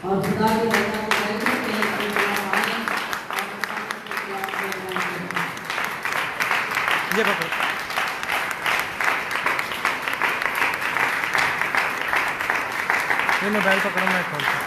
और खुदा के वचन को कहते हैं कि ये पकड़ो। ये मोबाइल पकड़ो, मैं खोलता हूँ।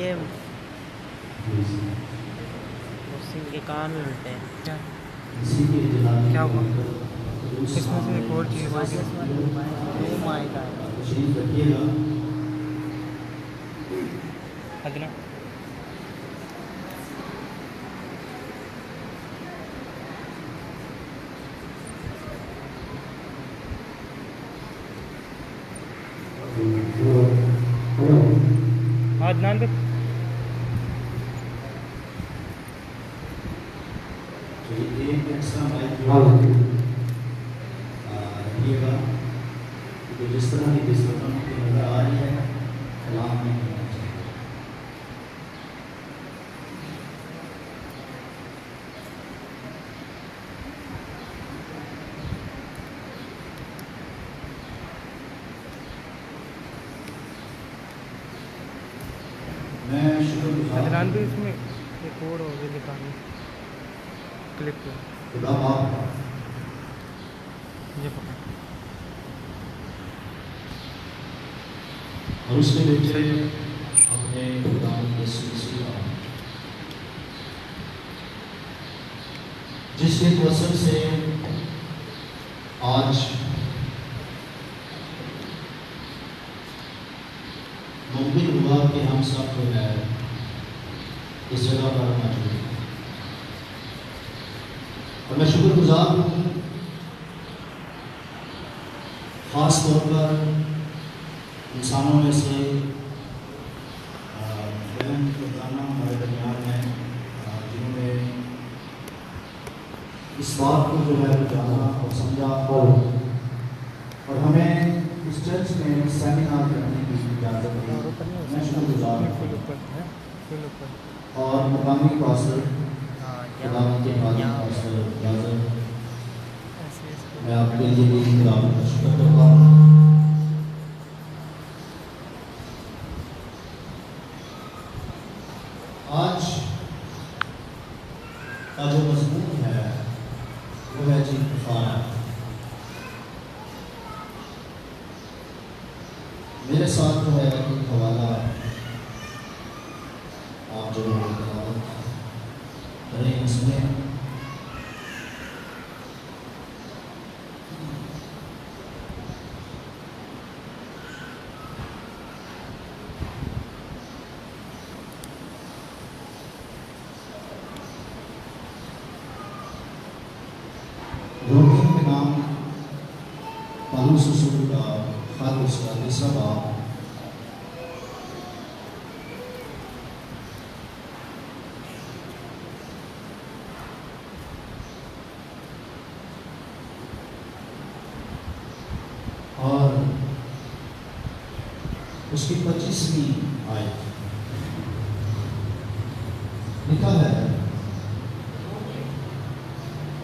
ये मुस्लिम के कान में मिलते हैं क्या? क्या हुआ? इसमें से एक और चीज़ अगला अदनान पे तो जिस तरह की डिस्कशन की नजर आ रही है कलाम में होना चाहिए। मैं शुक्रगुजार अदनान पे इसमें एक और होगी दिखानी क्लिक पे खुदा बाप ये पकड़ और उसके बेटे अपने खुदा यीशु मसीह का जिसके वचन से आज मुमकिन हुआ कि हम सब जो है इस जगह पर मौजूद हैं। और मैं शुक्रगुजार हूँ खास तौर पर इंसानों में से बहन रोजाना हमारे दरमियान में जिन्होंने इस बात को जो है जाना और समझा और हमें इस चर्च में सेमिनार करने की इजाज़त दी। मैं शुक्रगुजार हूँ और मुकामी पास्टर खुदा के पास्टर इजाज़त मैं आपके लिए भी खुदा का शुक्र करता हूँ। आज का जो मजमून है वो है जी कुफारा। मेरे साथ जो है एक हवाला आप जो करें इसमें रोमियो के नाम पौलुस रसूल का खत उसका 3 बाब और उसकी 25वीं आयत लिखा है।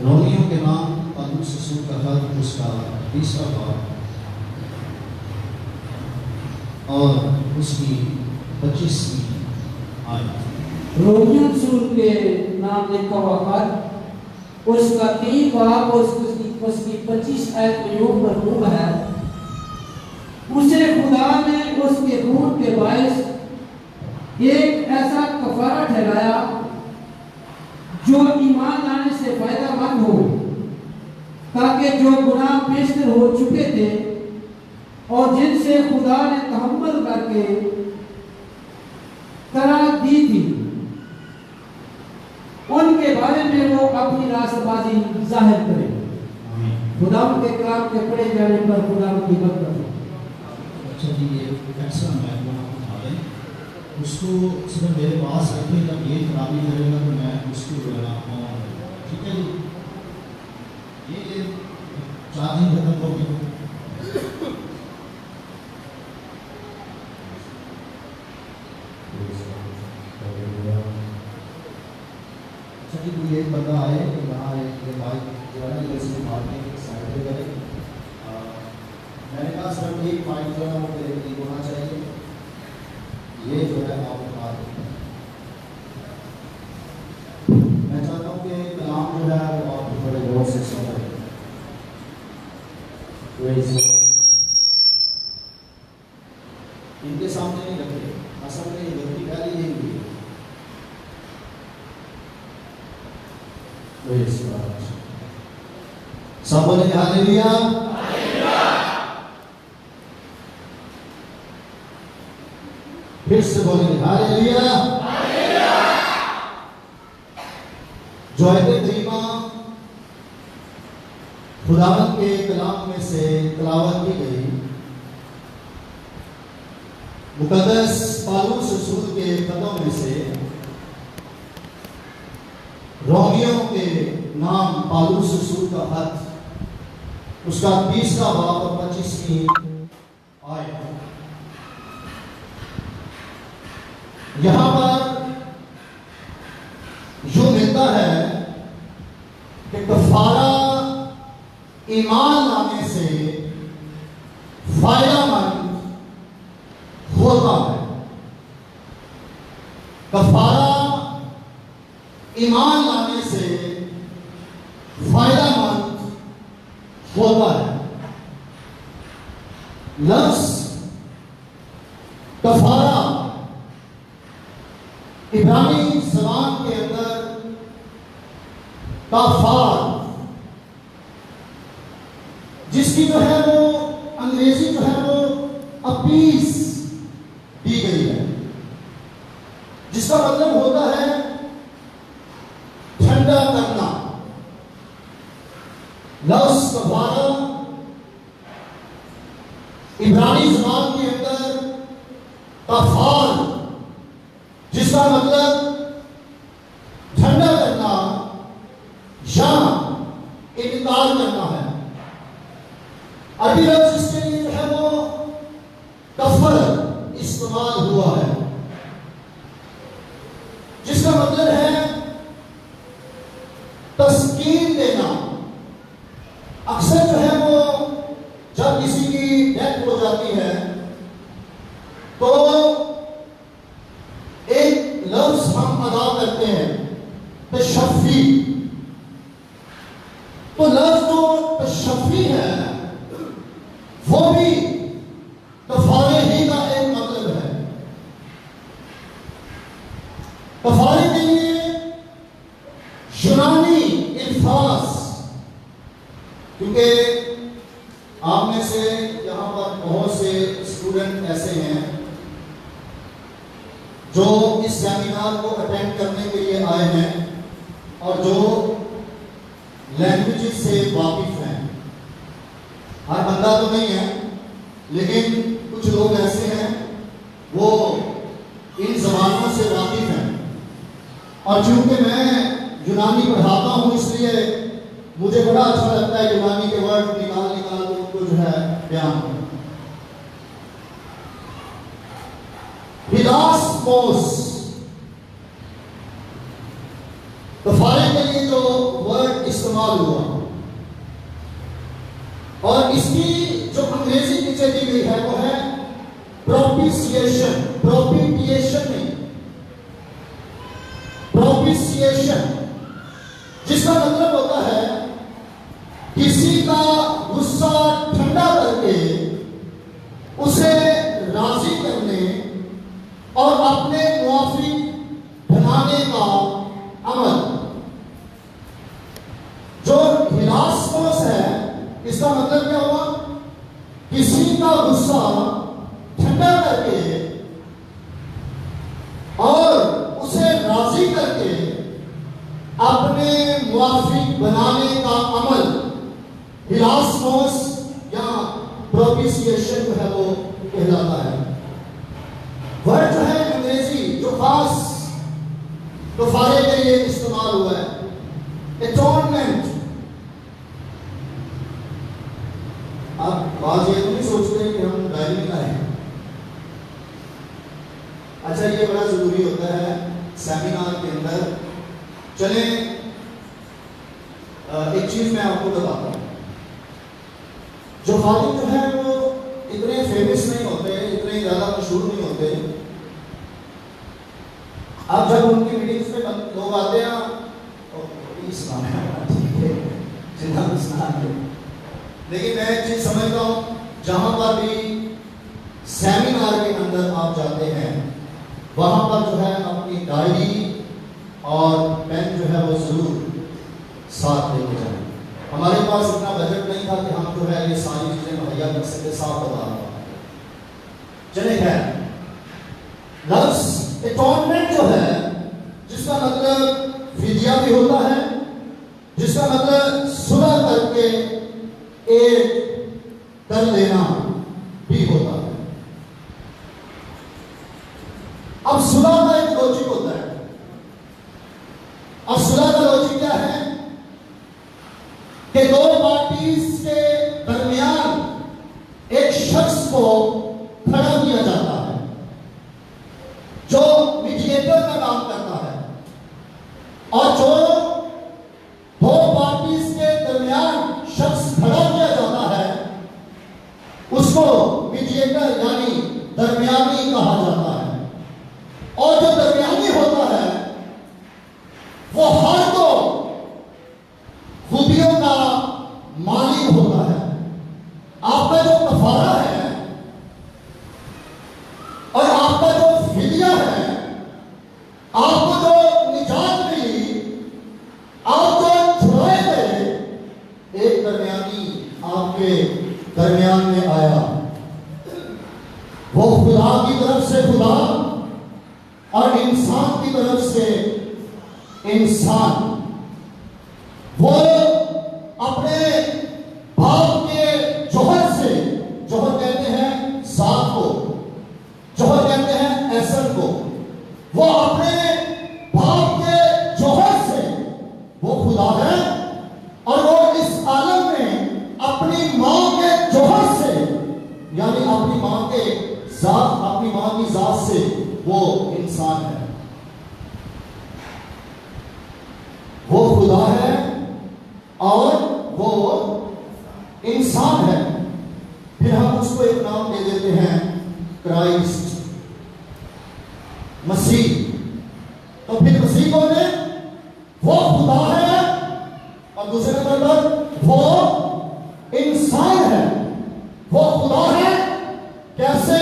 रोमियो के नाम पौलुस रसूल का खत उसका 3 बाब और उसकी 25वीं आयत। रोमियो रसूल के नाम लिखा हुआ खत उसका 3 बाब और उसकी 25 आयत में यूं मरहूम है। उसे खुदा ने उसके खून के बायस एक ऐसा कफारा ठहराया जो ईमान लाने से फायदेमंद हो, ताकि जो गुनाह पेशतर हो चुके थे और जिनसे खुदा ने तहम्मुल करके करार दी थी उनके बारे में वो अपनी रास्तबाजी जाहिर करे। खुदा के कलाम के पढ़े जाने पर खुदा की बरकत हो। अच्छा जी, ये ऐसा महकमा उठा लें उसको सिर्फ मेरे पास रखें, जब ये खराबी करेगा तो मैं उसको जो है ठीक है जी, ये चार्जिंग खत्म हो गई। अच्छा जी, कोई एक बंदा आए कि यहाँ एक बाइक जो है ना इधर से मारने की साइड पे करे। मैंने कहा सर एक माइक जो है वो मेरे लिए होना चाहिए, ये जो है आप उठा दें। मैं चाहता हूँ कि कलाम जो है वो आप बड़े गौर से सुने। इनके सामने नहीं रखे, असल में ये गलती पहले यही हुई। सब बोले हालेलुया। फिर से बोलेंगे हालेलुया। जो आयत करीमा खुदावंद के कलाम में से तिलावत की गई, मुकद्दस पौलुस रसूल के खतों में से रोमियों के नाम पौलुस रसूल का खत, उसका 30वां बाब और 25वीं आयत। यहां पर जो मिलता है कि कफारा ईमान लाने से फायदेमंद होता है। कफारा ईमान लाने से फायदेमंद होता है। लफ्ज कफारा इब्रानी ज़बान के अंदर काफार, जिसकी जो है वो अंग्रेजी जो है वो अपीस दी गई है, जिसका मतलब होता है ठंडा करना। लफ्ज कफारा इब्रानी ज़बान के अंदर काफार, जिसका मतलब ठंडा करना या इनकार करना है। अभी लफ्ज इसके लिए जो है वो कफर इस्तेमाल हुआ है, जिसका मतलब है तस्कीन देना। अक्सर जो है वो जब किसी की डेथ हो जाती है तो एक लफ्ज हम अदा करते हैं, तशफ़ी। तो लफ्ज जो तशफ़ी है वो भी कफारे ही का एक मतलब है। कफारे के लिए यूनानी अल्फाज, क्योंकि आप में से यहाँ पर बहुत से स्टूडेंट ऐसे हैं जो इस सेमिनार को अटेंड करने के लिए आए हैं और जो लैंग्वेज से वाकिफ हैं। हर बंदा तो नहीं है, लेकिन कुछ लोग ऐसे हैं वो इन जबानों से वाकिफ हैं। और चूंकि मैं यूनानी पढ़ाता हूँ, इसलिए मुझे बड़ा अच्छा लगता है यूनानी के वर्ड निकाल निकाल के उनको जो है बयान। हिलास्मोस कफारे के लिए जो वर्ड इस्तेमाल हुआ, और इसकी जो अंग्रेजी नीचे दी गई है वो है प्रोपिशिएशन। प्रोपिटिएशन नहीं, प्रोपिशिएशन, जिसका मतलब होता है किसी का गुस्सा ठंडा करके उसे राजी करने और अपने मुआफिक बनाने का अमल। जो हिलास्मोस है, इसका मतलब क्या हुआ? किसी का गुस्सा ठंडा करके और उसे राजी करके अपने मुआफिक बनाने का अमल हिलास्मोस या प्रोपिशिएशन जो है वो कहलाता है। वर्ड जो है अंग्रेजी जो खास कफारे के लिए इस्तेमाल हुआ है, बात ये तो नहीं सोचते कि हम डायरी में लाए। अच्छा, ये बड़ा जरूरी होता है सेमिनार के अंदर। चले एक चीज मैं आपको बताता हूँ। जो खालिद जो है वो इतने फेमस नहीं होते, इतने ज्यादा मशहूर नहीं होते। अब जब उनकी मीटिंग्स में लोग आते हैं, लेकिन मैं एक चीज समझता हूँ, जहां पर भी सेमिनार के अंदर आप जाते हैं वहां पर जो है अपनी डायरी और पेन जो है वो जरूर साथ लेके जाएं। हमारे पास इतना बजट नहीं था कि हम जो है ये सारी चीजें मुहैया कर सके। साफ बता रहा हूं। चले खैर, लफ्ज एटॉनमेंट जो है, जिसका मतलब फिदिया भी होता है, जिसका मतलब सुलह करके एक कर लेना भी होता है। अब सुलह का एक लॉजिक होता है। अब सुलह का लॉजिक क्या है कि दो पार्टीज के दरमियान एक शख्स को खड़ा किया जाता है जो मीडिएटर का काम करता है, और जो दो पार्टीज के दरमियान शख्स खड़ा किया जाता है उसको मीडिएटर यानी दरमियानी कहा जाता है। और जो दरमियानी होता है वो हर दो खूबियों का मालिक होता है। आपका जो कफारा है और आपका जो फिदिया है, आपको जो निजात मिली, आप जो छुड़ाए गए, एक दरमियानी आपके दरमियान में आया। वो खुदा की तरफ से खुदा और इंसान की तरफ से इंसान। वो अपने बाप के जोहर से, जोहर कहते हैं साथ को, जोहर कहते हैं एसन को, वो अपने बाप के जोहर से वो खुदा है, और वो इस आलम में अपनी मां के जोहर से यानी अपनी मां के जात, अपनी मां की जात से वो इंसान है। वो खुदा है और वो इंसान है। फिर हम उसको एक नाम दे देते हैं क्राइस्ट, मसीह। तो फिर मसीह कौन है? वो खुदा है और दूसरे नंबर पर वो इंसान है। वो खुदा है कैसे?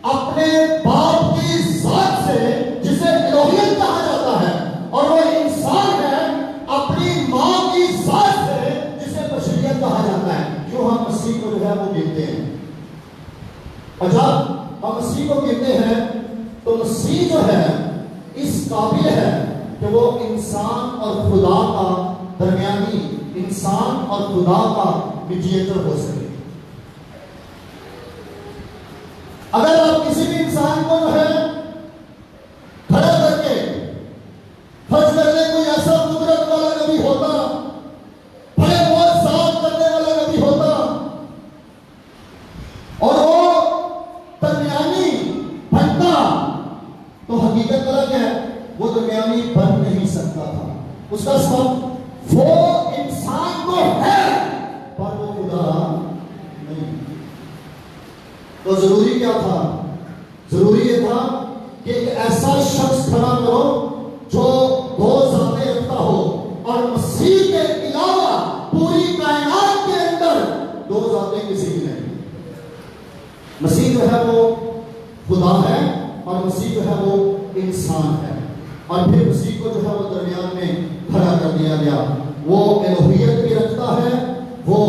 अपने बाप की जात से, जिसे इलोहियत कहा जाता है, और वो इंसान है अपनी मां की जात से, जिसे बशरियत कहा जाता है। जो हम मसीह को जो है वो गिनते हैं, और जब हम मसीह को गिनते हैं तो मसीह जो है इस काबिल है कि वो इंसान और खुदा का दरमियानी, इंसान और खुदा का मीडिएटर हो सके। अगर आप किसी भी इंसान को जो है खड़ा करके फर्ज कर ले कोई ऐसा कुदरत वाला नबी होता, बड़े बहुत साफ करने वाला नबी होता, और वो दरमियानी बनता, तो हकीकत अलग है, वो दरमियानी बन नहीं सकता था। उसका सबब वो इंसान तो है पर वो खुदा नहीं। तो जरूरी क्या था? जरूरी ये था कि एक ऐसा शख्स खड़ा करो जो दो जातें रखता हो, और मसीह के अलावा पूरी कायनात के अंदर दो जातें किसी की नहीं। मसीह जो है वो खुदा है और मसीह जो है वो इंसान है, और फिर मसीह को जो है वो दरमियान में खड़ा कर दिया गया। वो इलोहियत भी रखता है, वो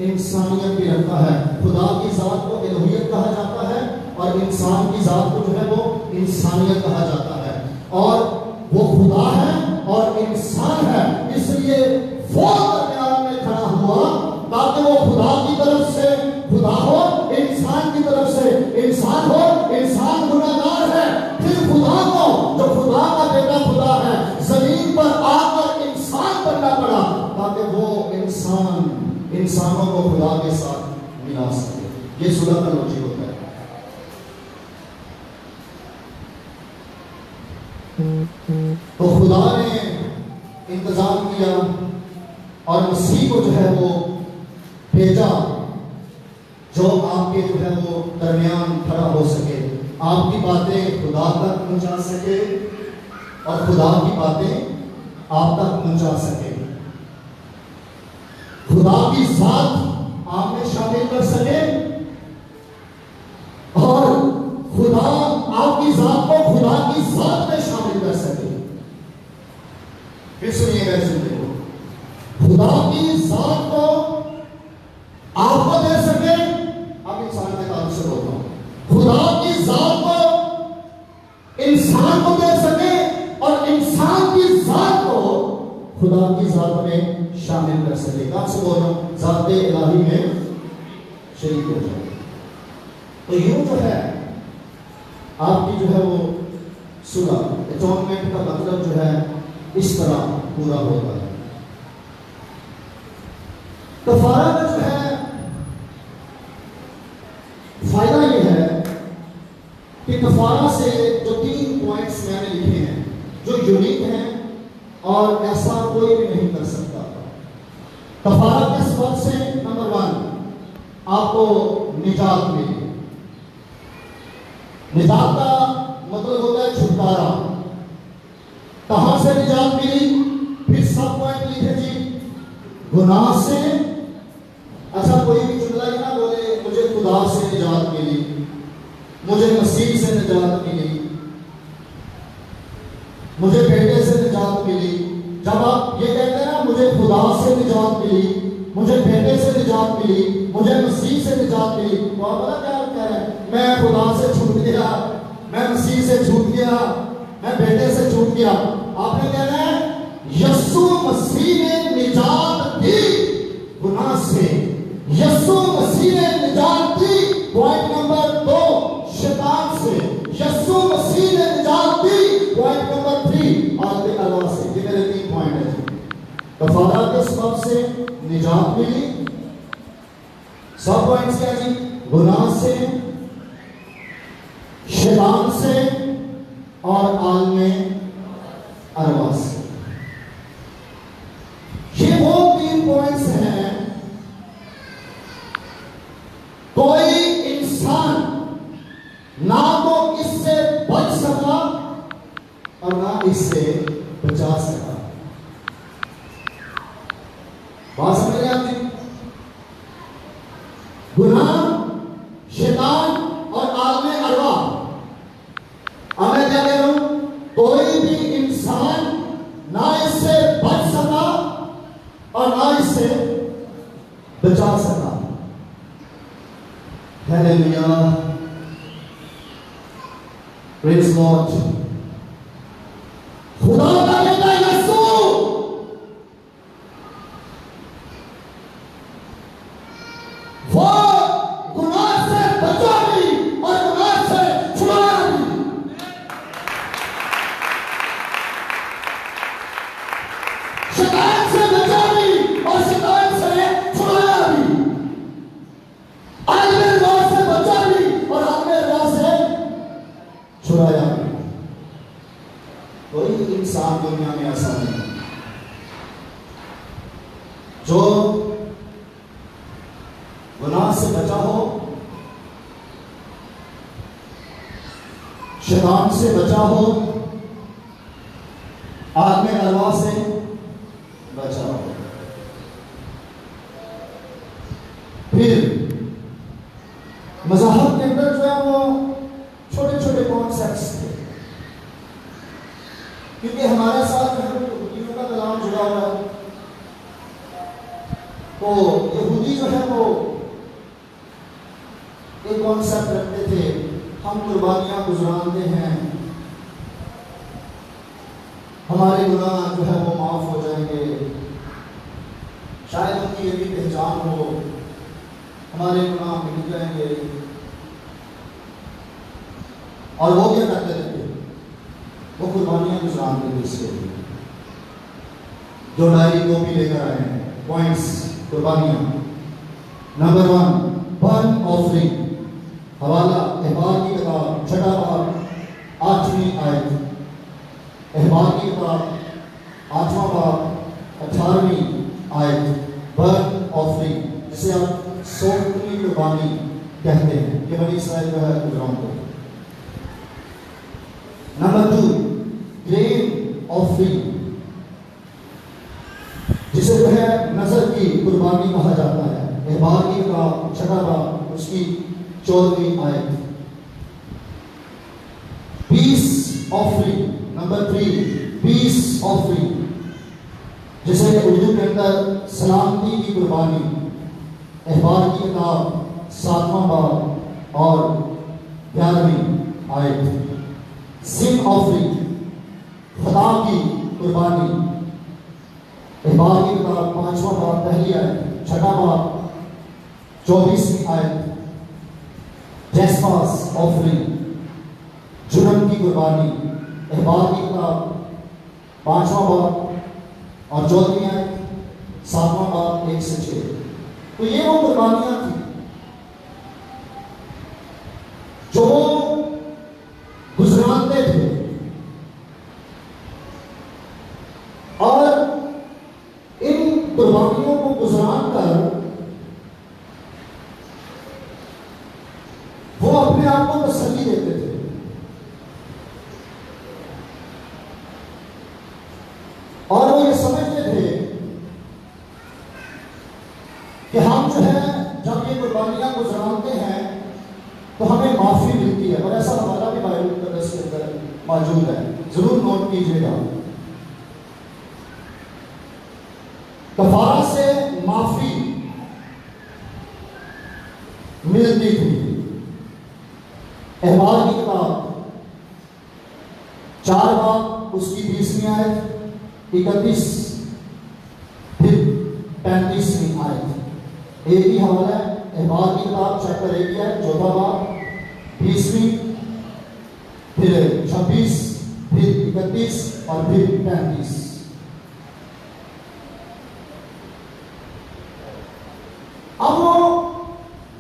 इंसानियत भी रखता है। खुदा की जात को इलोहियत कहा जाता है और इंसान की जात को जो है वो इंसानियत कहा जाता है। और वो खुदा है और इंसान है, इसलिए वो दरमियान में खड़ा हुआ ताकि वो खुदा की तरफ से खुदा हो, इंसान की तरफ से इंसान हो। इंसान गुनाहगार है, फिर खुदा को, जो खुदा का बेटा खुदा है, जमीन पर आकर इंसान बनना पड़ा ताकि वो इंसान इंसानों को खुदा के साथ मिला सके। ये सुलह का लॉजिक होता है। तो खुदा ने इंतजाम किया और मसीह को जो है वो भेजा, जो आपके जो है वो दरमियान खड़ा हो सके, आपकी बातें खुदा तक पहुंचा सके और खुदा की बातें आप तक पहुंचा सके, खुदा की जात आप में शामिल कर सके और खुदा आपकी जात को खुदा की जात में शामिल कर सके। फिर सुनिएगा सुनते हो, खुदा की जात को आपको दे सके। आप इंसान के ताल्लुक से बोलता हूं, खुदा की जात को इंसान को दे सके और इंसान की जात को खुदा की जात में शामिल कर सके। कहां से बोल रहा हूं? जाते इलाही में शरीक हो जाए। तो यूं जो है आपकी जो है वो सुलह एटोनमेंट का मतलब जो है इस तरह पूरा होता है। कफारा का जो है फायदा ये है कि कफारा से जो 3 पॉइंट्स मैंने लिखे हैं जो यूनिक हैं और ऐसा कोई भी नहीं कर सकता। कफारा के सबब से नंबर 1 आपको निजात मिली। निजात का मतलब होता है छुटकारा। कहां से निजात मिली? फिर सब पॉइंट लिखे जी। गुनाह से। अच्छा, कोई भी जुमला ही ना बोले मुझे खुदा से निजात मिली, मुझे मसीह से निजात मिली, मुझे बेटे से निजात मिली। जब आप ये कहते हैं ना मुझे खुदा से निजात मिली, मुझे बेटे से निजात मिली, मुझे मसीह से निजात मिली, तो आप पता क्या कह रहे हैं? मैं खुदा से छूट गया, मैं मसीह से छूट गया, मैं बेटे से छूट गया। आपने कहना है यीशु मसीह ने निजात दी गुनाह से, यीशु मसीह ने निजात दी पॉइंट नंबर 2 शैतान से, यीशु मसीह ने निजात दी पॉइंट नंबर 3 आगे अल्लाह से। ये मेरे 3 पॉइंट है। कफारा के सबब से निजात मिली। सब पॉइंट्स क्या जी? गुनाह से, शैतान से और आलमे अरवा से। ये वो 3 पॉइंट्स हैं। कोई इंसान ना तो इससे बच सका और ना इससे बचा सका। बात समझ में आती? गुनाह, शैतान और आलमे अरवा। अब मैं क्या कह रहा हूं? कोई भी इंसान ना इससे बच सका और ना इससे बचा सका। Hallelujah, praise God. खुदा का बेटा यीशु वो गुनाह से बचा भी और गुनाह से छुड़ाया भी। शैतान से बचा भी और शैतान से छुड़ाया भी। आदमी राह से बचा भी और आदमी राह से छुड़ाया भी। कोई इंसान दुनिया में ऐसा नहीं जो गुनाह से बचा हो, शैतान से बचा हो, आदमी अरवा से बचा हो। फिर मज़हब के अंदर जो है वो छोटे छोटे कॉन्सेप्ट्स थे, क्योंकि हमारे साथ जो है यहूदियों का कलाम जुड़ा हुआ है। तो यहूदी जो है वो एक कॉन्सेप्ट रखते थे, हम कुर्बानियां गुजराते हैं, हमारे गुनाह जो है वो माफ हो जाएंगे। शायद उनकी ये भी पहचान हो, हमारे गुनाह मिट जाएंगे। और वो क्या करते थे? वो कुर्बानियां गुजराते थे इसके लिए। जो डायरी कॉपी लेकर आए हैं, पॉइंट्स, कुर्बानियां। Number 1 burn offering. हवाला अहबार की किताब 6 बाब 8वीं आयत। अहबार की किताब 8वां बाब 18वीं आयत। बर्न ऑफरिंग जिसे आप सोमनी कुर्बानी कहते हैं, ये बनी इस्राइल का है प्रोग्राम को। नंबर 2 ग्रेन ऑफरिंग जिसे जो है नजर की कुर्बानी कहा जाता है। अहबार की किताब 6 बाब उसकी 14वीं आयत। Peace offering number 3 peace offering जिसे उर्दू के अंदर सलामती की कुर्बानी। अहबार की किताब 7वां बाब और 11वीं आयत। सिन ऑफरिंग खुदा की कुर्बानी। अहबार की किताब 5वां बाब पहली आयत 6 बाब 24वीं आयत। जेस्पास ऑफरिंग जुर्म की कुर्बानी। अहबार की किताब 5वां बाब और 14वीं आयत 7वां बाब 1 से 6। तो ये वो कुर्बानियां थी जो गुजराते थे, और इन कुर्बानियों को गुजरान कर वो अपने आप को तसल्ली देते थे। और वो ये समझते थे कि हम जो है जब ये कुर्बानियां गुजराते हैं तो हमें माफी मिलती है। और ऐसा हमारा भी बाइबल मुकद्दस के अंदर मौजूद है, जरूर नोट कीजिएगा। कफारा से माफी मिलती थी। अहबार की किताब 4 बाब उसकी 20वीं आयत 31 फिर 35वीं आयत। एक ही हवाला है। अहबार की किताब चैप्टर 1 है 14 बाब 20वीं फिर 26 फिर 31 और फिर 35। अब वो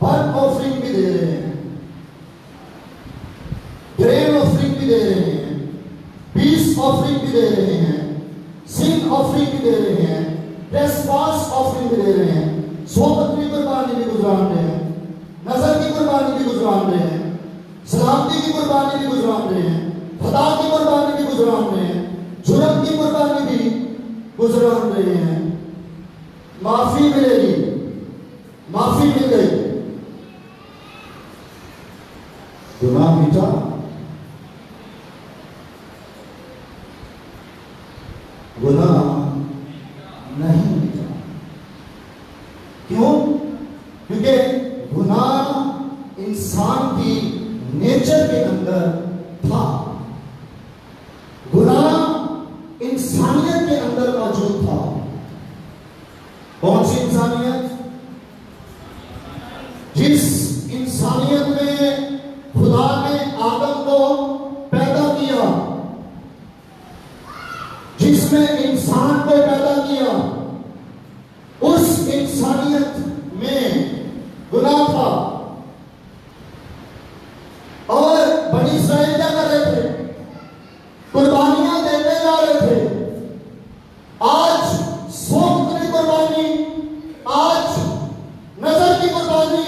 बर्न ऑफरिंग भी दे रहे हैं, ग्रेन ऑफरिंग भी दे रहे हैं, पीस ऑफरिंग भी दे रहे हैं, सिन ऑफरिंग भी दे रहे हैं, ट्रेसपास ऑफरिंग भी दे रहे हैं, सोबत की कुर्बानी भी गुजरान रहे हैं, नजर की कुर्बानी भी गुजरान रहे हैं, सलामती की कुर्बानी भी गुजरान रहे हैं, खुदा की कुर्बानी भी गुजरान रहे हैं, जुर्म की कुर्बानी भी गुजरान रहे हैं। माफी मिलेगी, माफी मिल गई, गुनाह मिटा, गुनाह नहीं मिटा। क्यों? क्योंकि गुनाह इंसान की नेचर के अंदर था, गुनाह इंसानियत के अंदर मौजूद था। कौन सी इंसानियत? जिस इंसानियत में खुदा ने आदम को पैदा किया, जिसमें इंसान को पैदा किया, उस इंसानियत में गुनाह था। और बनी इस्राइल क्या कर रहे थे? कुर्बानियां देते जा रहे थे। आज सोच की कुर्बानी, आज नजर की कुर्बानी,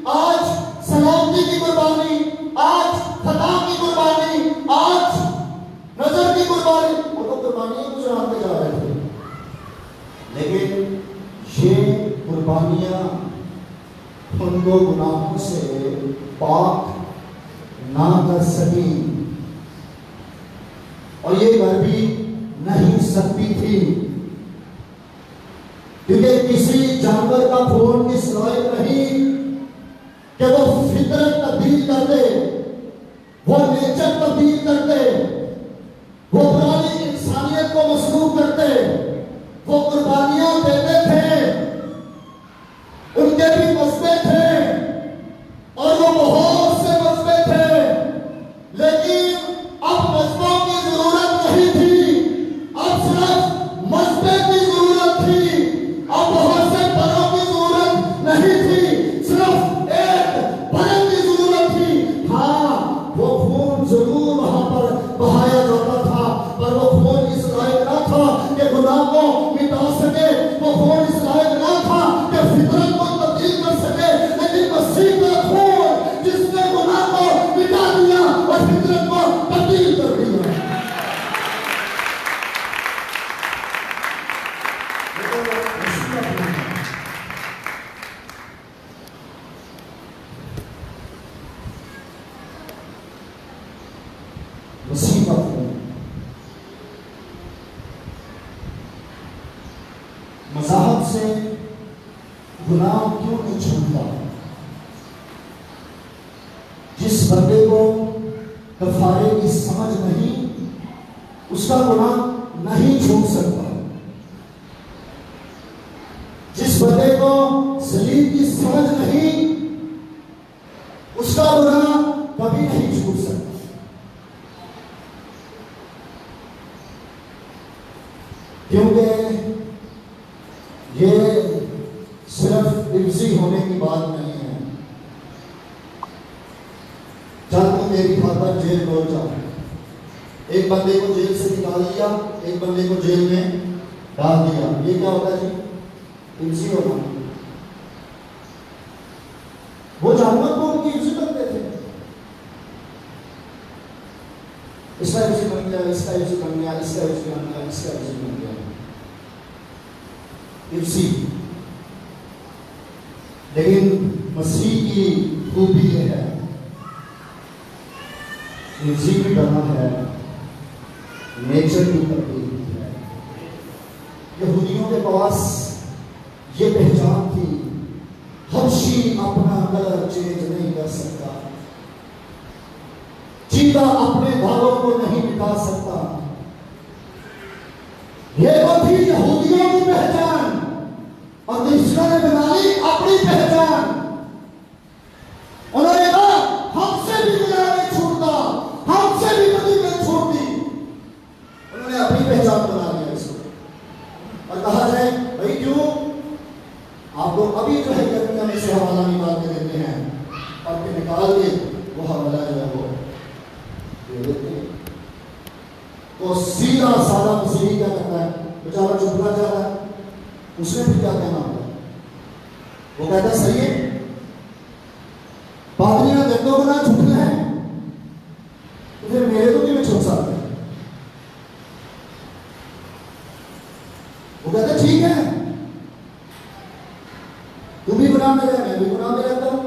आज सलामती की कुर्बानी, आज खता की कुर्बानी, आज नजर की कुर्बानी, वो तो कुर्बानियां गुजराते जा रहे थे। लेकिन ये कुर्बानियां उनको गुनाहों से पाक ना कर सकी, और ये कर भी नहीं सकती थी, क्योंकि किसी जानवर का खून इस लायक नहीं कि वो फितरत तब्दील कर दे, वो नेचर तब्दील कर दे, वो पुरानी इंसानियत को मसलूब कर दे। वो कुर्बानियां देते थे, उनके भी मसले थे और वो बहुत से मसले थे, लेकिन अब मसलों की जरूरत नहीं थी, अब सिर्फ मसले की जरूरत थी। अब बहुत से परों की जरूरत नहीं थी, सिर्फ एक साहब से गुनाह क्यों नहीं छूटता? जिस बंदे को कफारे की समझ नहीं, उसका गुनाह नहीं छूट सकता। जिस बंदे को सलीब की समझ नहीं, उसका गुनाह कभी नहीं छूट सकता। क्योंकि ये सिर्फ इब्जी होने की बात नहीं है। चल तू मेरी खातर जेल बोल जा, एक बंदे को जेल से निकाल दिया, एक बंदे को जेल में डाल दिया, ये क्या होता है जी? इब्जी होना। वो जानवर को उनकी इब्जी करते थे, इसका इब्जी बन गया, इसका इब्जी बन गया, इसका इब्जी बन गया, इसका इब्जी बन गया। इब्जी। लेकिन मसीह की खूबी यह है, इब्जी भी बना है, नेचर की तब्दीली है। यहूदियों के पास ये पहचान थी, हबशी अपना कलर चेंज नहीं कर सकता, चीता अपने बालों को नहीं मिटा सकता। ये वो थी यहूदियों की पहचान, और दूसरा ने बना ली अपनी पहचान। उन्होंने कहा हमसे भी गुनाह नहीं छूटता, हमसे भी बदी नहीं छूटती। उन्होंने अपनी पहचान बना लिया इसको, और कहा जाए भाई क्यों? आपको अभी जो है गर्मिया में से हवाला निकाल के देते हैं, और फिर निकाल के वो हवाला जो है वो दे देते हैं। तो सीधा साधा मसीही क्या करता है? बेचारा चुपना चाह रहा है, उसने भी क्या कहना होगा? वो कहता सही है, पादरी ने देखो को ना छूटना है, तो फिर मेरे को क्यों छूट सकते हैं? वो कहता ठीक है, तुम भी गुनाह में रहे, मैं भी गुनाह में रहता हूं।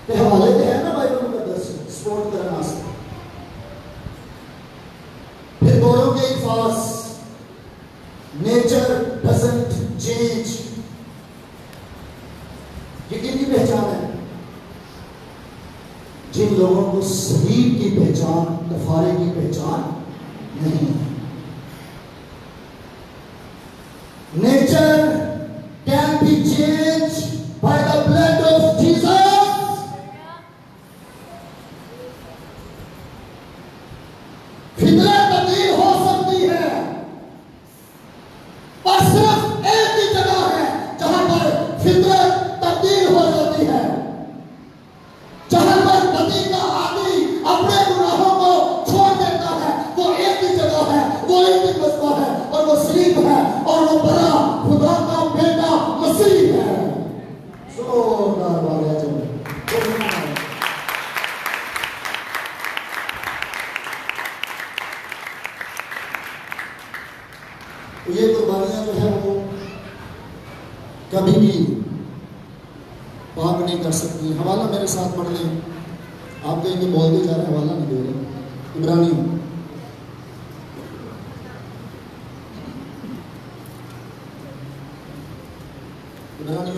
ते हवाले तो है ना बाइबल मुकद्दस सपोर्ट करना से। फिर दोनों के अल्फाज, नेचर डजंट चेंज, ये किनकी पहचान है? जिन लोगों को सलीब की पहचान, कफारे की पहचान नहीं है। Nature can be changed by the blood of Jesus. फितरत तब्दील हो सकती है, पर सिर्फ एक ही जगह है जहां पर फितरत तब्दील हो जाती है, जहां पर पति का आदमी अपने गुनाहों को छोड़ देता है। वो एक ही जगह है, वो एक ही मसला है, और वो सलीब है, और वो बड़ा खुदा का बेटा मसीह है। जोरदार वाले जो ये कुर्बानियां जो है वो कभी भी पाप नहीं कर सकती। हवाला मेरे साथ पढ़ लें, आप कहेंगे बोलते जा रहे, हवाला नहीं दे रहे। इब्रानियों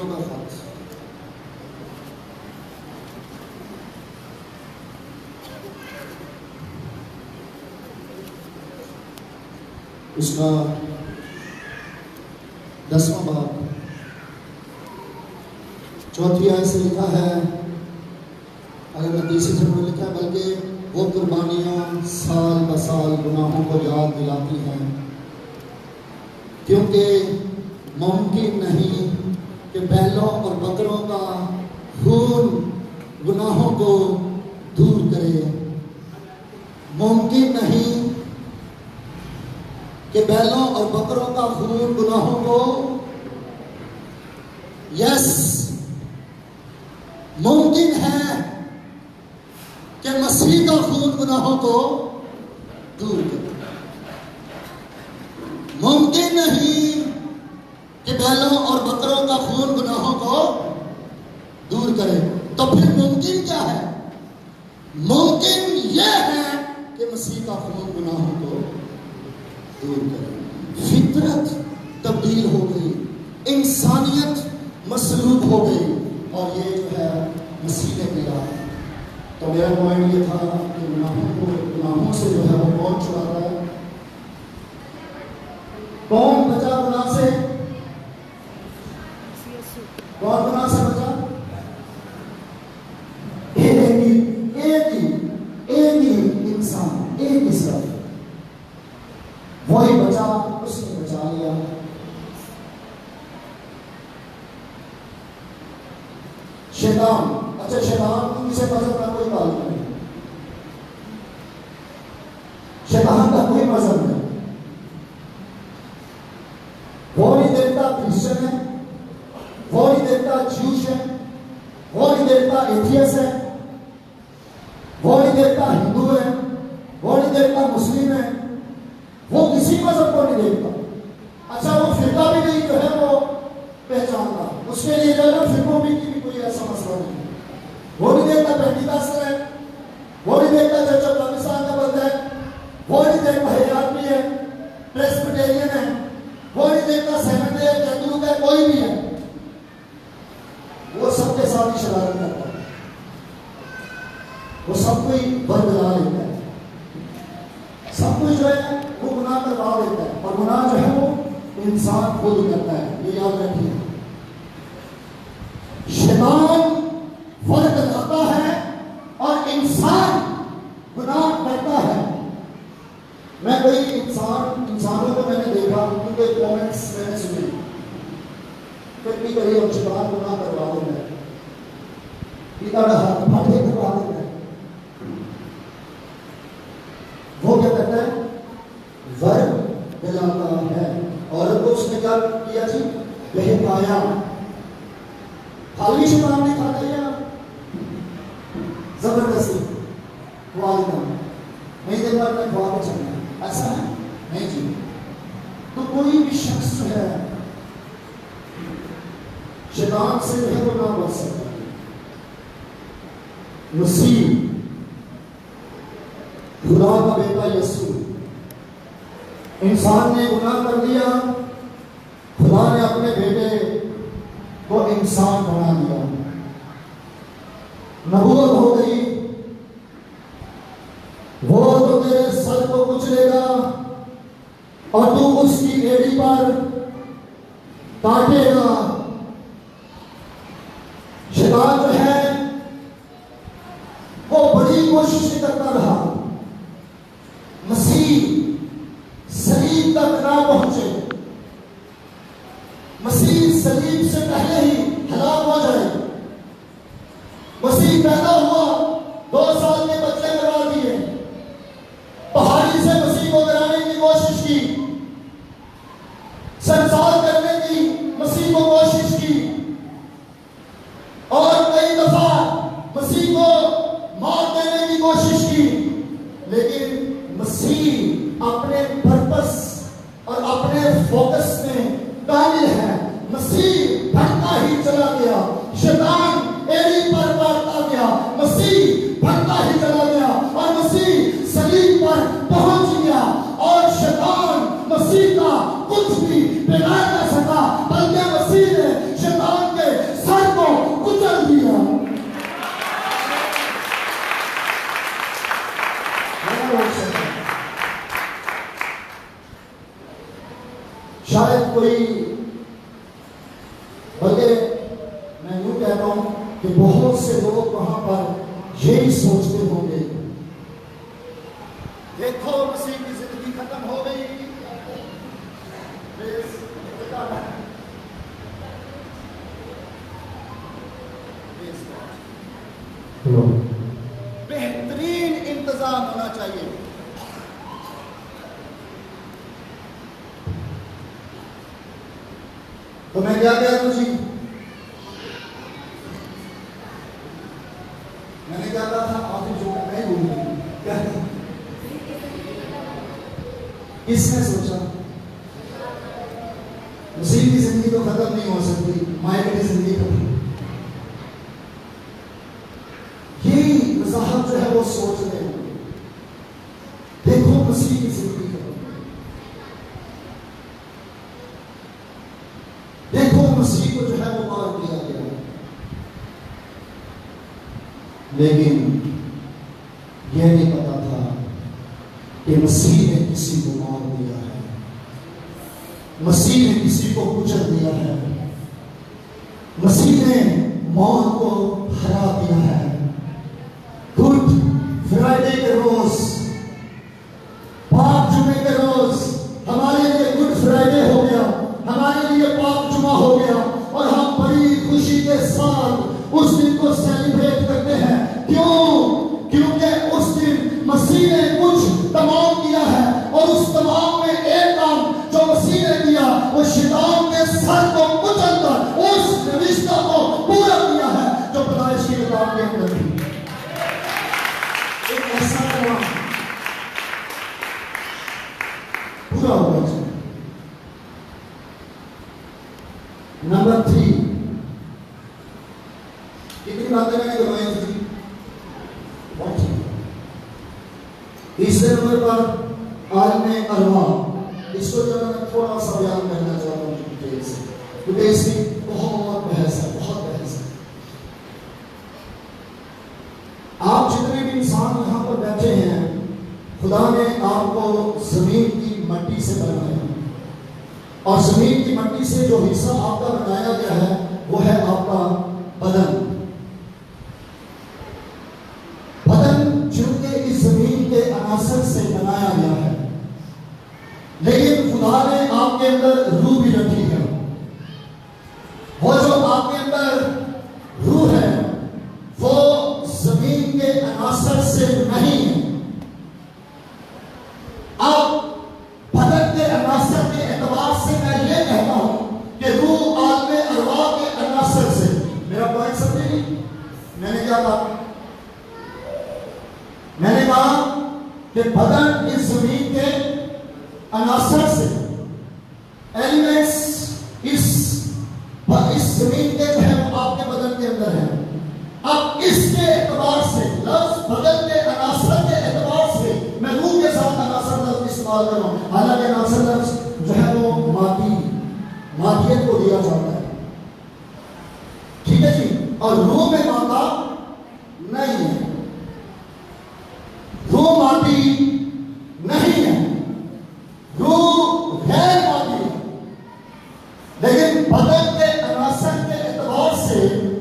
का खत, उसका 10वां बाब 4वीं आयत से लिखा है, अगर मैं तीसरी से लिखा है, बल्कि वो कुर्बानियां साल ब साल गुनाहों को याद दिलाती हैं, क्योंकि मुमकिन नहीं कि बैलों और बकरों का खून गुनाहों को दूर करे। मुमकिन नहीं कि बैलों और बकरों का खून गुनाहों को, यस मुमकिन है कि मसीह का खून गुनाहों को दूर करे। मुमकिन नहीं कि बैलों और बकरों का खून गुनाहों को दूर करे। तो फिर मुमकिन क्या है? मुमकिन यह है कि मसीह का खून गुनाहों को दूर करे। फितरत तब्दील हो गई, इंसानियत मसलूब हो गई, और ये जो है मसीह ने किया। तो मेरा पॉइंट ये था कि गुनाहों से जो है वो कौन छुड़ाता है, कौन बचा गुनाह से, कौन गुनाह से बचा? एक ही इंसान, एक ही सिर्फ वही बचा, उसने बचा लिया। शैतान, अच्छा शैतान किसे मजहब का कोई ताल्लुक नहीं, शैतान का कोई मजहब नहीं, वो नहीं देखता क्रिश्चियन है, वो नहीं देखता ज्यूश है, वो नहीं देखता एथियस है, वो नहीं देखता हिंदू है, वो नहीं देखता मुस्लिम है, वो किसी मजहब को नहीं देखता। अच्छा वो फिरका भी नहीं जो है वो पहचानता, उसके लिए जो है फिरकों की भी कोई ऐसा मसला नहीं। वो नहीं देखता पेंटिकॉस्टल है, वो नहीं देखता चर्च ऑफ पाकिस्तान का बंदा है, वो नहीं देखता हिजाबी है, प्रेस्बिटेरियन है, वो नहीं देखता सेवेंथ डे कैथोलिक है, कोई भी है, वो सबके साथ ही शरारत करता है, वो सब कोई बरगला लेता है, सब कुछ जो है वो गुनाह करवा देता है, और गुनाह जो है वो इंसान खुद करता है, ये याद रखिए। शैतान फर्क लाता है और इंसान गुनाह करता है। मैं कई इंसानों को मैंने देखा, उनके कमेंट्स मैंने सुने, कभी कभी हम शैतान गुनाह करवा देते हैं, पिता का हाथ फाटे करवा देते हैं, वो क्या करता है, वर दिलाता है। औरत को उसने क्या किया जी, बहकाया। खाली शैतान ने खा लिया जबरदस्ती, खुआ देता नहीं देता, मैं खुआ के चलना, ऐसा है नहीं जी। तो कोई भी शख्स जो है शैतान से जो है वो ना बच सकता। मसीह खुदा का बेटा यीशु, इंसान ने गुनाह कर दिया, खुदा ने अपने बेटे को इंसान बना दिया, नबूवत हो गई, वो तो तेरे सर को कुचलेगा और तू उसकी एड़ी पर काटेगा। शैतान जो है वो बड़ी कोशिश करता रहा, मसीह सलीब तक ना पहुंचे, मसीह सलीब से पहले ही हलाक हो जाए। मसीह पैदा हुआ, 2 साल के बच्चे करवा दिए, पहाड़ी से मसीह को गिराने की कोशिश की, संसार करने की मसीह को कोशिश की, और कई दफा मसीह को मार देने की कोशिश की, लेकिन मसीह अपने पर्पस और अपने फोकस में कामिल है। मसीह भटका ही चला गया, शैतान एड़ी पर काटता गया, मसीह भटका ही चला गया और मसीह सलीब पर पहुंच गया, और शैतान मसीह का कुछ भी बिगाड़ ना सका, बल्कि मसीह ने शैतान के सर को कुचल दिया। शायद कोई, बल्कि मैं यूं कहता हूं कि बहुत से लोग वहां पर यही सोचते होंगे, देखो मसीह की जिंदगी खत्म हो गई, बेहतरीन इंतजाम होना चाहिए। तो मैं क्या कह रहा हूं जी, मैंने क्या कहा था, आखिर जो मैं बोलूंगी क्या, किसने सोचा मसीह की जिंदगी तो खत्म नहीं हो सकती, माइक की जिंदगी खत्म, यही वजाहत जो है वो सोच रहे हैं, देखो मसीह की जिंदगी खत्म। लेकिन यह नहीं पता था कि मसीह ने किसी को मार दिया है, मसीह ने किसी को कुचल दिया है, मसीह ने मौत को हरा दिया है। गुड फ्राइडे के रोज, पाक जुमे के रोज हमारे लिए गुड फ्राइडे हो गया, हमारे लिए पाक जुमा हो गया, और हम बड़ी खुशी के साथ उस दिन को सेलिब्रेट करते हैं। क्यों? क्योंकि उस दिन मसीह ने कुछ तमाम किया है, और उस तमाम में एक काम जो मसीह ने किया वो शैतान के सर को कुचलकर उस रिश्ता को पूरा किया है जो पैदाइश की किताब के अंदर थी। एक ऐसा काम पूरा होना चाहिए। नंबर 3, कितनी बातें मैंने करवाई थी? तीसरे नंबर पर आलमे अरवा, इसको जो मैं थोड़ा सा बयान करना चाहता हूँ डिटेल से, क्योंकि इसकी बहुत बहस है, बहुत बहस है। आप जितने भी इंसान यहाँ पर बैठे हैं, खुदा ने आपको जमीन की मट्टी से बनाया, और जमीन की मट्टी से जो हिस्सा आपका बनाया गया है वो है आपका बदन। बदन चूंकि इस जमीन के अनासर से बनाया गया है, लेकिन खुदा ने आपके अंदर रूह भी रखी है। वो जो आपके अंदर रूह है वो जमीन के अनासर से नहीं है। अब बदन के अनासर के एतबार से मैं ये कहता हूं कि रूह आलमे अरवा के अनासर से, मेरा पॉइंट समझे? मैंने क्या कहा? मैंने कहा कि बदन इस जमीन के अनासर से, एलिमेंट्स इस जमीन के जो है वो आपके बदन के अंदर है। अब इसके एतबार से, लफ्ज बदन के अनासर के एतबार से मैं रूह के साथ अनासर लफ्ज इस्तेमाल कर रहा हूं, हालांकि अनासर लफ्ज जो है वो मादियत को दिया जाता है, ठीक है जी। और रूह में मादा नहीं है, रूह मादी नहीं है, रूह गैर मादी है। लेकिन बदन के अनासर के एतबार से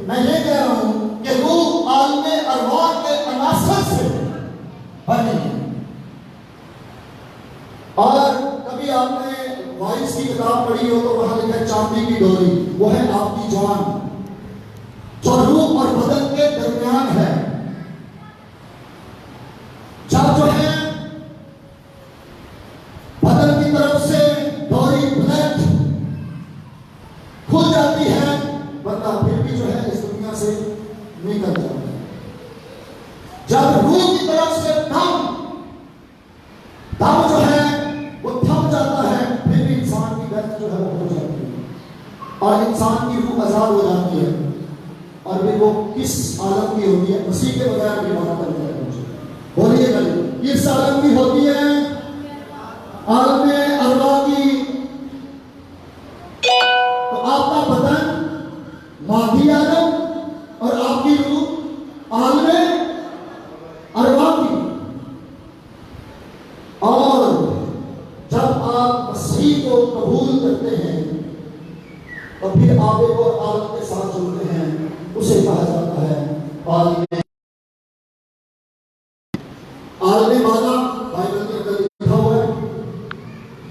मैं ये कह रहा हूं कि रूह आलमे अरवा के अनासर से बनी है। और कभी आपने वारिस की किताब पढ़ी हो तो वहां लिखा है चांदी की डोरी, वो है आपकी जान जो रूह और बदन के दरमियान है। जब जो है बदन की तरफ से डोरी ब्लड खुल जाती है, बंदा फिर भी जो है इस दुनिया से निकल जाता है। जब रूह की तरफ से दम जो है वो थम जाता है, फिर भी इंसान की डेथ जो है वो हो जाती है और इंसान की रूह आजाद हो जाती है। और फिर वो किस आलम की होती है? मसीह के बगैर भी बात करते हैं। बोलिए गली किस आलम की होती है? आलमे अरवा की। तो आपका बदन मादी आलम और आपकी रूह आलमे अरवा की। और जब आप मसीह को कबूल करते हैं और फिर आप एक और आलम के साथ जुड़ते हैं, उसे कहा जाता है आलमे माला। बाइबल के अंदर लिखा हुआ है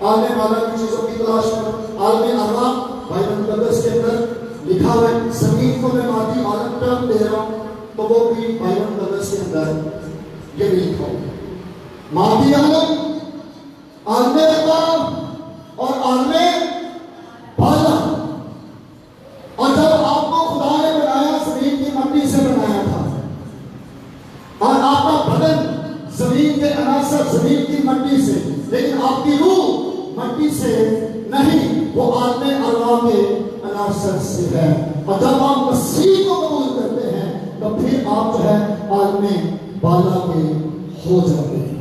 आलमे माला की चीजों की तलाश में। आलमे अरवा बाइबल मुकद्दस के अंदर लिखा हुआ है। जमीन को मैं मादी आलम टर्म दे रहा हूं तो वो भी बाइबल मुकद्दस के अंदर ये भी लिखा हुआ है। मादी आलम, आलमे अरवा और आलमे बाला। और जब आपको खुदा ने बनाया जमीन की मट्टी से बनाया था, और आपका बदन जमीन के अनासर जमीन की मट्टी से, लेकिन आपकी रूह मट्टी से नहीं, वो आलमे अरवा के अनासर से है। और जब आप मसीह को कबूल करते हैं तो फिर आप जो है आलमे बाला के हो जाते हैं।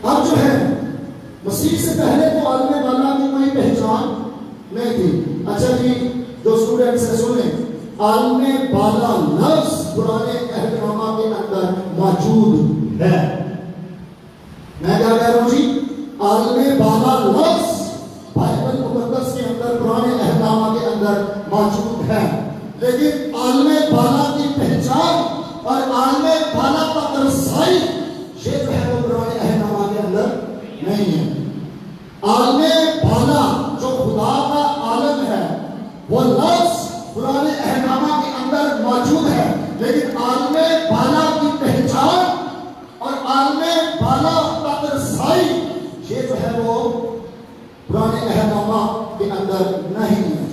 अब जो है मसीह से पहले तो आलमे बाला की कोई पहचान नहीं थी। अच्छा जी, जो स्टूडेंट्स है सुने, आलमे बाला लफ्ज पुराने अहदनामा के अंदर मौजूद है। मैं क्या कह रहा हूं जी, आलमे बाला लफ्ज बाइबल मुकद्दस के अंदर पुराने अहदनामा के अंदर मौजूद है, लेकिन आलमे बाला की पहचान और आलमे बाला का रसाई ये जो है वो पुराने अहदनामा के अंदर नहीं है। आलमे बाला जो खुदा का आलम है वो लफ्ज पुराने अहदनामा के अंदर मौजूद है, लेकिन आलमे बाला की पहचान और आलमे बाला का रसाई ये जो है वो पुराने अहदनामा के अंदर नहीं है,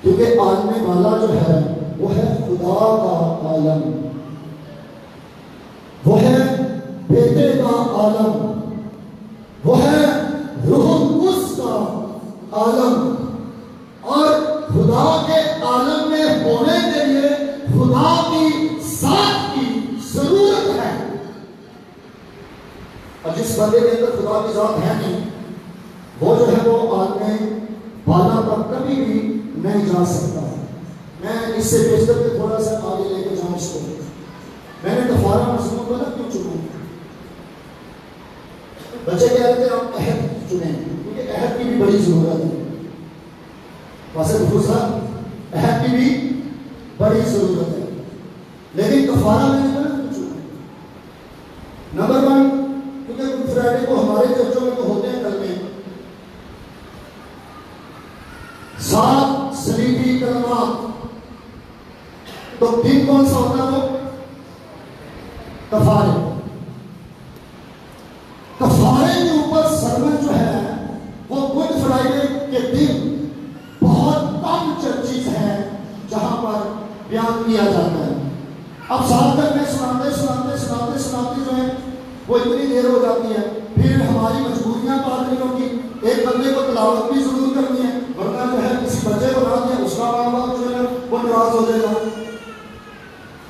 क्योंकि आलमे बाला जो है वो है खुदा का आलम, वो है बेटे का आलम, वो है रूहुल कुद्स का आलम। और खुदा के आलम में होने के लिए खुदा की साथ की जरूरत है। और जिस बंदे के अंदर खुदा की जात है नहीं, वो जो है वो आलमे बाला पर कभी भी नहीं जा सकता। मैं इससे बेहतर के थोड़ा सा आगे लेके जाऊं इसको। मैंने कफारा मजमून को ना क्यों चुना? बच्चे कह रहे थे हम अहद चुने, क्योंकि अहद की भी बड़ी जरूरत है। वैसे दूसरा अहद की भी बड़ी जरूरत है, लेकिन कफारा मैंने ना क्यों चुना? नंबर 1, क्योंकि गुड फ्राइडे को हमारे चर्चों में तो होते हैं कलमे, 7 सलीबी कलमात। तो दिन कौन सा होता है? वो कफारे। कफारे के ऊपर सरमन जो है वो गुड फ्राइडे के दिन बहुत कम चर्चिज है जहां पर बयान किया जाता है। अब साथ तक में सुनाते सुनाते सुनाते सुनाते जो है वो इतनी देर हो जाती है, फिर हमारी मजबूरियां पादरियों की, एक बंदे को तलावत भी जरूर करनी है, वरना जो है किसी बच्चे को ना दिया उसका माँ बाप जो है वो नाराज हो जाएगा।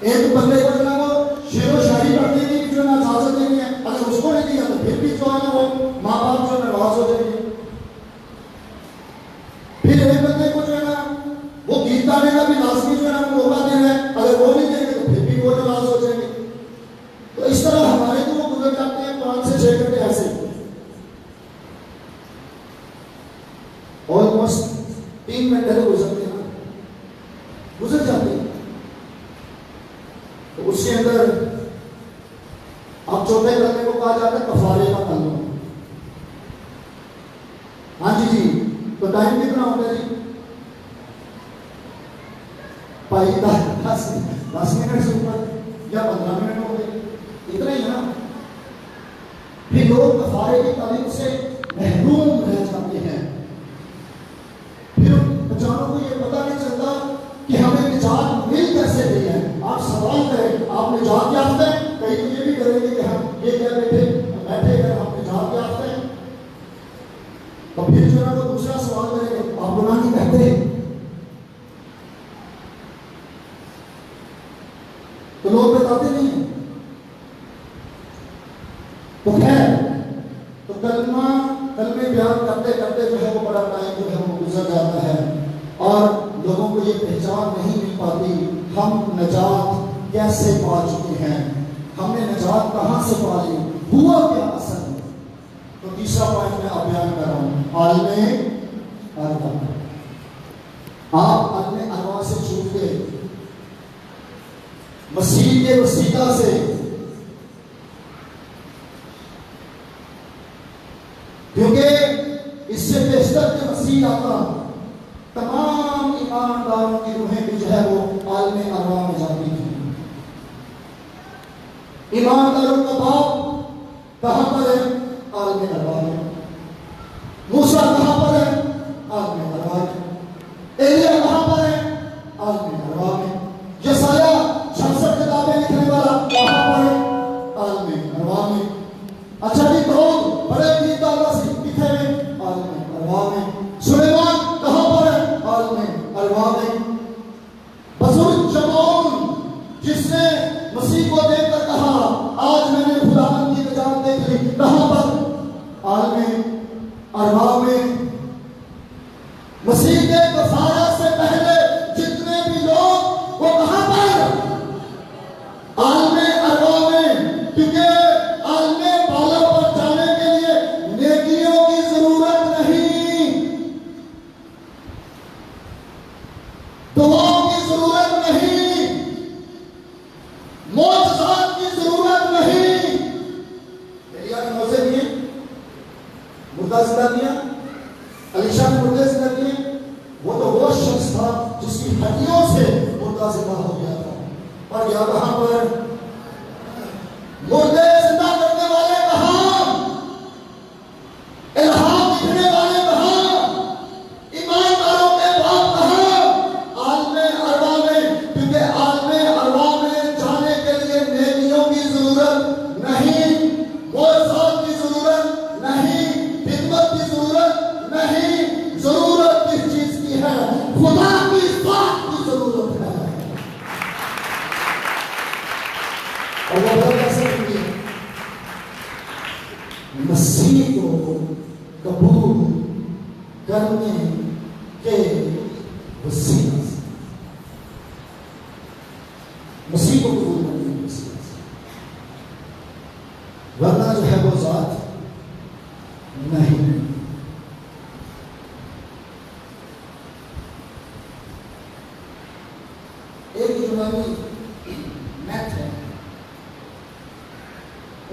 एक बंदे को जो है वो शेरो शायरी पढ़ने की जो है इजाजत देनी है, अगर उसको नहीं दिया तो फिर भी जो है ना वो माँ बाप जो है नाराज हो जाएंगे। फिर एक बंदे को जो है ना वो गीत गाने का भी लाजमी जो है ना मौका देना है, अगर वो नहीं देंगे तो फिर भी वो नाराज हो जाएंगे। तो इस तरह हमारे तो वो गुजर जाते हैं 5 से 6 घंटे ऐसे, ऑलमोस्ट 3 घंटे तो गुजरते हैं, गुजर जाते हैं। तो उसके अंदर अब चौथे करने को कहा जाता है कफारे का कलमा। हाँ जी जी, तो टाइम कितना होता है जी? 10 मिनट से ऊपर या 15 मिनट हो गए, इतना ही है ना। फिर लोग कफारे की तारीफ से महरूम रह जाते हैं, फिर बचानों को ये पता नहीं चलता कि हमें निजात मिल कैसे गई है। आप सवाल करें, आप निजात याफ्ता हैं? कई तो ये भी करेंगे कि हम ये क्या बैठे अगर हम निजात याफ्ता हैं, तो फिर जो है वो दूसरा सवाल करेंगे आप गुनाह नहीं कहते? तो लोग बताते नहीं हैं। तो खैर, तो कलमे बयान करते करते जो है वो बड़ा टाइम जो है वो गुजर जाता है और लोगों को ये पहचान नहीं मिल पाती हम नजात कैसे पा चुके हैं, हमने नजात कहां से पा ली, हुआ क्या असल में। तो तीसरा पॉइंट मैं अब बयान कर रहा हूं, आलमे अरवा। आप आलमे अरवा से छूट गए, मसीह के वसीला से क्योंकि इससे बेहतर के मसीह आता तमाम ईमानदारों की रूहें भी जो है वो आलमे अरवा में जाती थी। ईमानदारों का बाप कहां पर है? आलमे अरवा में। मूसा कहां पर है? आलमे अरवा में। एलिया कहां पर है? आलमे अरवा में। यशाया 66 किताबें लिखने वाला कहां पर है? आलमे अरवा में। अच्छा जी, कौन बड़े गीतगाता लिखे हैं? आलमे अरवा में। सुलेमान कहां पर है? आलमे अरवा में। बुजुर्ग जवान जिसने मसीह को देखकर कहा आज मैंने खुदावंद की निजात देख ली, कहां पर? आलमे अरवा में। मसीह के कफारा से मुर्दा जिंदा किया, अलीशा ने मुर्दे जिंदा किए। वो तो वो शख्स था जिसकी हड्डियों से मुर्दा जिंदा हो गया था। पर यहाँ पर मुर्दे जिंदा करने वाले कहाँ, इल्हाम लिखने वाले कहाँ, ईमानदारों के बाप कहाँ? आलमे अरवा में, क्योंकि आलमे अरवा में जाने के लिए नेकियों की जरूरत नहीं, मोहब्बत की जरूरत नहीं, खिदमत की जरूरत नहीं। जरूरत किस चीज की है? खुदा की बात की जरूरत है। और वो कैसे होगी? मसीह को कबूल करने के वसीले से, मसीह को कबूल करने के वसीले से, वरना जो है वो जात नहीं। एक यूनानी मैथ है,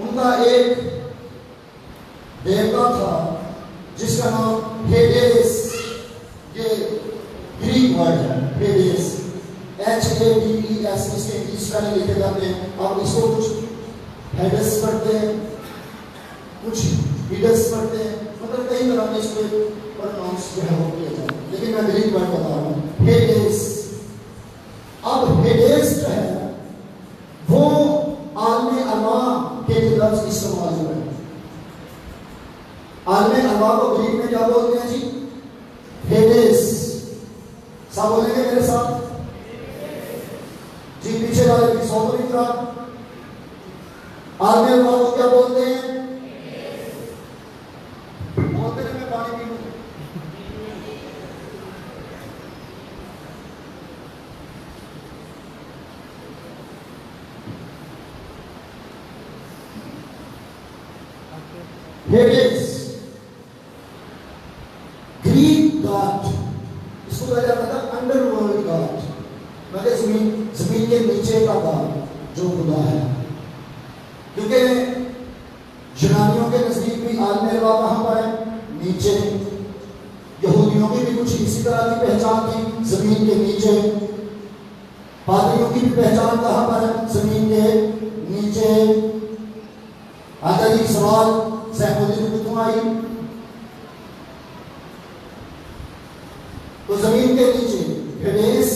उनका एक देवता था जिसका नाम हेडेस, ये ग्रीक वर्ड है हेडेस, HADES, इसके इंग्लिश में लिखे जाते हैं। आप इसको कुछ हेडेस पढ़ते हैं, कुछ हिडेस पढ़ते हैं, मतलब कई तरह के इसको प्रोनाउंस जो है वो किया जाता है, लेकिन मैं ग्रीक वर्ड बता रहा हूँ हेडेस। अब हेडेस जो है वो आलमे अरवा के लफ्ज इस्तेमाल हो रहे हैं। आलमे अरवा को ग्रीक में क्या बोलते हैं जी? हेडेस। सब बोलेंगे मेरे साथ जी, पीछे वाले की सौ की तरह। आलमे अरवा को क्या बोलते हैं? बोलते हैं, मैं पानी पी लूं। हेडेस ग्रीक गॉड, इसको कहा जाता था अंडरवर्ल्ड गॉड, मतलब जमीन के नीचे का गॉड जो खुदा है। क्योंकि यूनानियों के नजदीक भी आलमे अरवा कहां पर है? नीचे। यहूदियों की भी कुछ इसी तरह की पहचान थी, जमीन के नीचे। पादरियों की भी पहचान कहां पर है? जमीन के नीचे। आता जी सवाल सैफुद्दीन कितों आई? तो जमीन के नीचे हेडेस,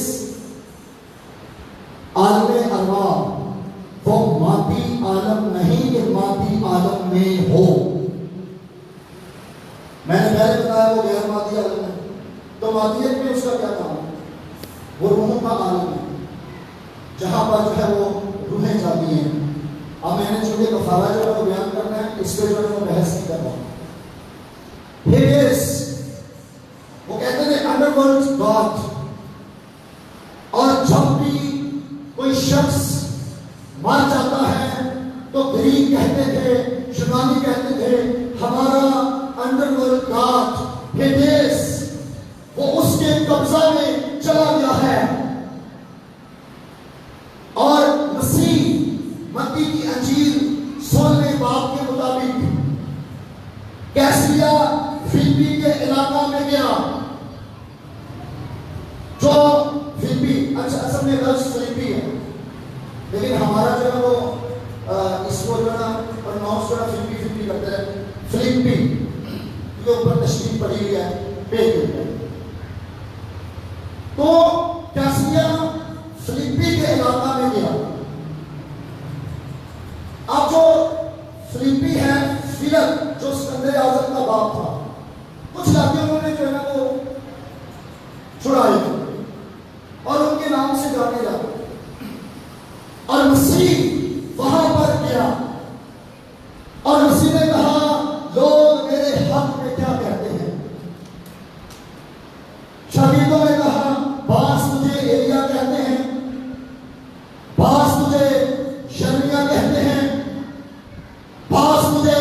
आलमे अरवा, वो मादी आलम नहीं कि मादी आलम में हो। मैंने पहले बताया वो गैर मादी आलम है, तो मादियत में उसका क्या काम है? वो रूह का आलम है, जहां पर जो है वो रूहें जाती हैं। अब मैंने चूंकि कफारा जो है वो बयान करना है, इस पे जो है वो बहस नहीं कर रहा। हेडेस वो कहते थे अंडरवर्ल्ड गॉड। और जब भी कोई शख्स मर जाता है तो ग्रीक कहते थे, यूनानी कहते थे, हमारा अंडरवर्ल्ड गॉड हेडेस वो उसके कब्जा में चला गया है। और मसीह मत्ती की अंजील 16वें बाब के मुताबिक कैसरिया फिलिप्पी के इलाका में गया, जो फिलिप्पी असल में लफ्ज फिलिप्पी है, लेकिन हमारा जो है वो इसको जो है प्रोनाउंस जो है फिलिप्पी करते हैं, फिलिप्पी के ऊपर तशरीफ पड़ी हुई है पे के ऊपर। तो कैसरिया फिलिप्पी के इलाका में गया। अब जो फिलिप्पी है, फिलिप जो सिकंदर आजम का बाप था, कुछ लाके उन्होंने जो है ना वो छुड़ाए और उनके नाम से जाने जाते। और मसीह वहां पर गया और मसीह ने कहा, लोग मेरे हक में क्या कहते हैं? शागिर्दों ने कहा, बास तुझे एलिया कहते हैं, बास तुझे यर्मिया कहते हैं, बास तुझे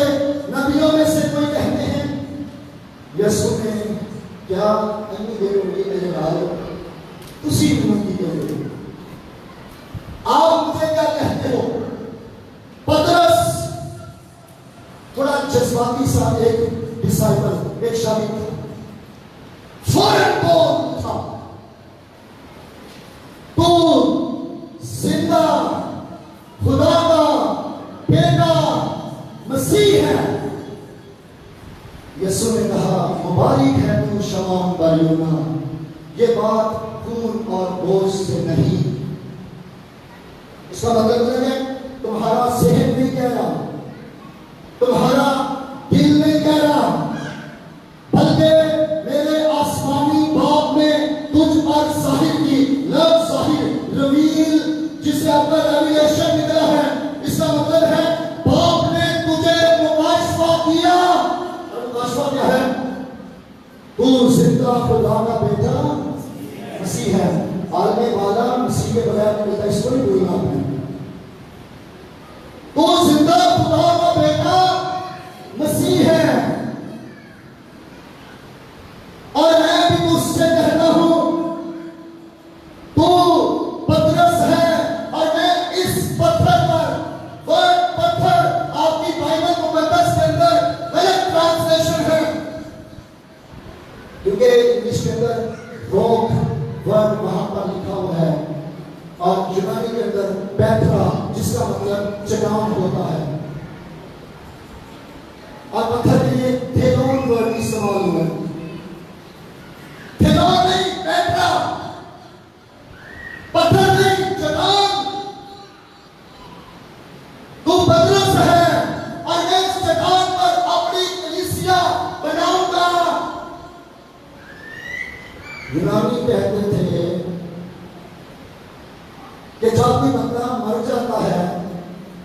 नबियों में से कोई कहते हैं। यीशु ने क्या अन्य देर होगी मेरे लाल उसी विनती के, आप मुझे क्या कहते हो? पतरस थोड़ा जज्बाती सा एक डिसाइपल कहा, मुबारक है तू शमौन बर-योना, ये बात खून और बोझ से नहीं। इसका मतलब है तुम्हारा सेहत नहीं कह रहा, तुम्हारा दिल नहीं कह रहा, बल्कि मेरे आसमानी बाप ने तुझ पर जाहिर की, लव जाहिर रिवील, जिसे आपका रेवलेशन निकला है, इसका मतलब है बाप ने तुझे मुकाशफा किया। और मुकाशफा क्या है? तू जिंदा खुदा का बेटा मसीह है। आलमे वाला मसीह के बगैर नहीं मिलता, इसको नहीं भूलना आपने। तू जिंदा खुदा का बेटा मसीह है, और मैं भी तुझसे कहता हूं, तू पतरस है, और मैं इस पत्थर पर, वर्ड पत्थर आपकी बाइबल मुकद्दस के अंदर गलत ट्रांसलेशन है, क्योंकि इंग्लिश के अंदर रॉक वर्ड वहां पर लिखा हुआ है, और यूनानी के अंदर पेट्रा, जिसका मतलब चट्टान होता है, और पत्थर के लिए थेलोन वर्ड इस्तेमाल हुआ है। थेलोन नहीं, पेट्रा, पत्थर नहीं, चट्टान। तू पतरस है, और मैं इस चट्टान पर अपनी कलीसिया बनाऊंगा। यूनानी कहते थे कि जब भी बंदा मर जाता है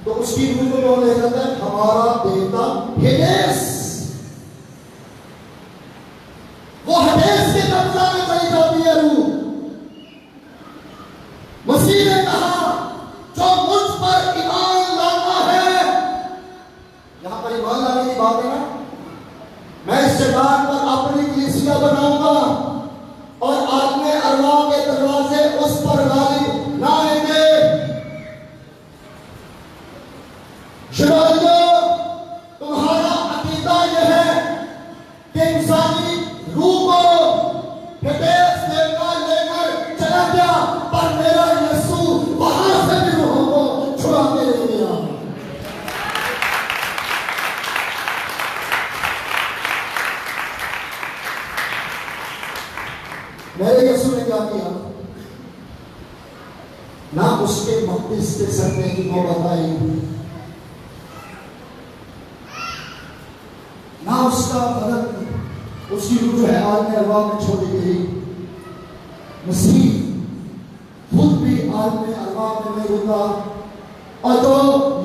तो उसकी रूह को कौन ले जाता है? हमारा देवता हेडेस। वो हेडेस के कब्जा में चली जाती है रूह। मसीह ने कहा, जो मुझ पर ईमान लाता है, यहां पर ईमान लाने की बात है ना, मैं इस चट्टान पर अपनी कलीसिया बनाऊंगा, और आत्मे अरवाह के दरवाजे उस पर गालिब ना आएंगे। तुम्हारा अकीदा यह है कि इंसानी रूह को हेडेस देवता लेकर चला गया, पर मेरा यीशु वहां से भी रूहों को छुड़ा के ले गया। मेरे यीशु ने क्या किया? ना उसके मकदस के सपने की नौबत आई, ना उसका बदन, उसकी रूह जो है आलमे अरवाह में छोड़ी गई। मसीह खुद भी आलमे अरवाह में नहीं रुका, और जो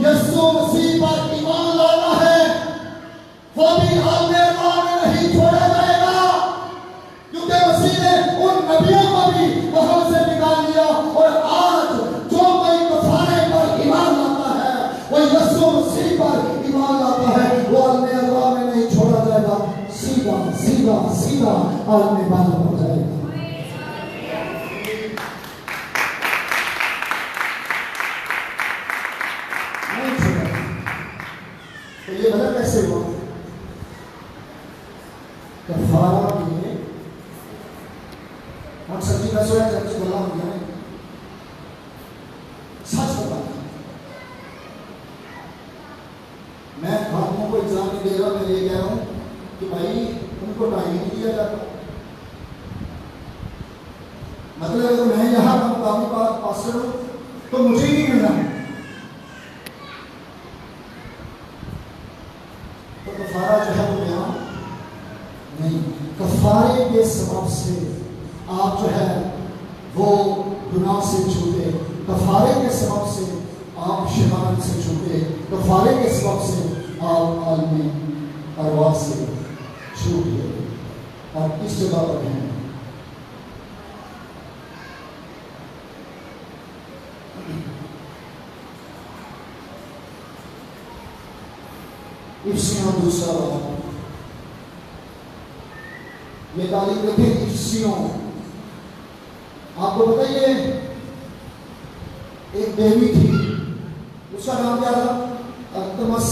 यीशु मसीह पर ईमान लाता है वो भी आलमे अरवाह में नहीं छोड़ा जाएगा, क्योंकि मसीह ने उन नबियों को भी वहां से निकाल लिया। और आज जो कोई कफारे पर ईमान लाता है, वो यीशु मसीह पर ईमान लाता है, वो आलमे अरवाह में नहीं छोड़ा जाएगा, सीधा सीधा सीधा आलमे बाला हो जाएगा। नहीं छोड़ा। तो ये बता कैसे हुआ? कफारा में हम सच्ची का सोया चर्च बोला हमने, सच बता, मैं खातों को एग्जाम नहीं दे रहा, मैं ये कह रहा हूं कि भाई उनको टाइम नहीं दिया जाता। मतलब अगर मैं यहाँ का मुकामी पास्टर हूं तो मुझे ही नहीं मिलना, तो कफारा जो है वो यहाँ नहीं। कफारे के सबब से आप जो है वो गुनाह से छूटे, कफारे के सबब से आप शैतान से छूटे, कफारे के सबब से आप आलमी अरवाह से छूट गए। आप किस जगह पर हैं? इफ्सियों दूसरा बात, ये तारीफ लिखे इफ्सियों। आपको बताइए एक देवी थी, उसका नाम क्या था? अर्थमस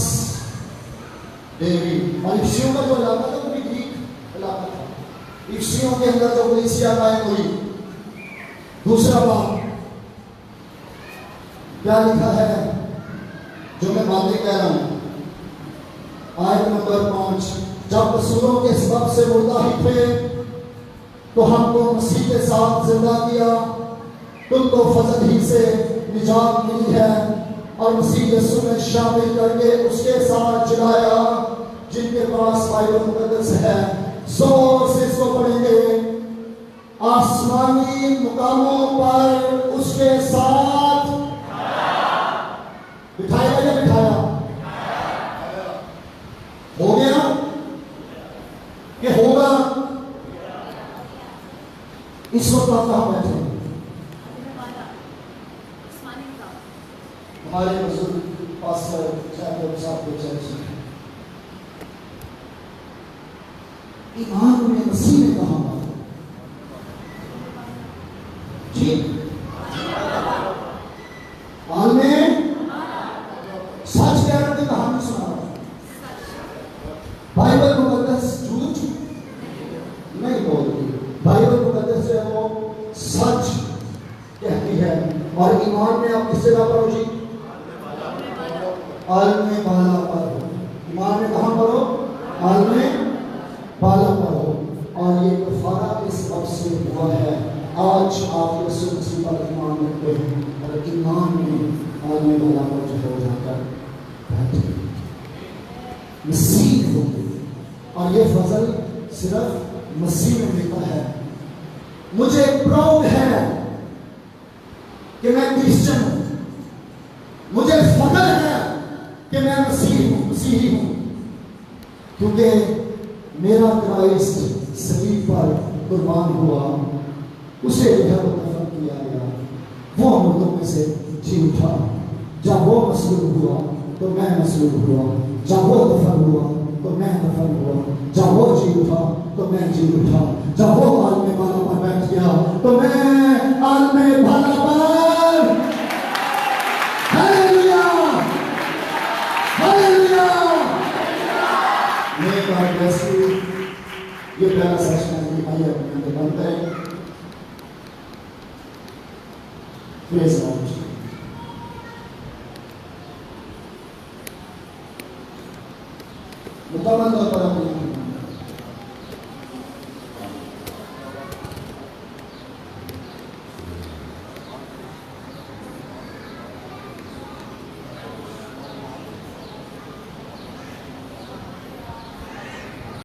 देवी। और इफ्सियों का जो इलाका था वो भी ग्रीक इलाका था। इफ्सियों के अंदर जो कलीसिया कायम हुई। दूसरा बात क्या लिखा है जो मैं बातें कह रहा हूं, आयत नंबर 5, जब कसूरों के सबब से मुर्दा ही थे तो हमको मसीह के साथ जिंदा किया। तुमको फजल ही से निजात मिली है और मसीह यीशु में शामिल करके उसके साथ जिलाया। जिनके पास बाइबल मुकद्दस है जोर से इसको पढ़ेंगे। आसमानी मुकामों पर उसके साथ बिठाया या बिठाया? हो गया कि होगा? इस वक्त आप कहां बैठे? हमारे बुजुर्ग पास्टर साहब के चर्च में ईमान में मसीह ने कहा ठीक हाल में सच कह रहे थे, कहानी सुना रहा। बाइबल मुकद्दस झूठ नहीं बोलती, बाइबल मुकद्दस है वो सच कहती है। और ईमान में आप किस जगह पर हो जी? आलमे बाला पर हो। ईमान में कहां पर हो? आलमे बाला पर हो। और ये कफारा इस वक्त से हुआ है। आज आप यीशु मसीह पर ईमान रखते हैं और ईमान में आलमे बाला पर जो हो जाकर बैठे मसीह होंगे। और ये फजल सिर्फ मसीह में मिलता है। मुझे प्राउड है कि मैं क्रिश्चियन हूं। मुझे फख्र है कि मैं मसीही हूं, क्योंकि मेरा क्राइस्ट सलीब पर कुर्बान हुआ, उसे इधर दफन किया गया, वो मुर्दों में से जी उठा। जब वो मसलूब हुआ तो मैं मसलूब हुआ, जब वो दफन हुआ तो मैं दफन हुआ, जब वो जी उठा तो मैं जी उठा, जब वो आलमे बाला पर बैठ गया तो मैं आलमे बाला पर। Hallelujah hallelujah. मैं बात वैसे ये पहला सेशन है, आइए अपने अंदर बनते हैं। Praise God.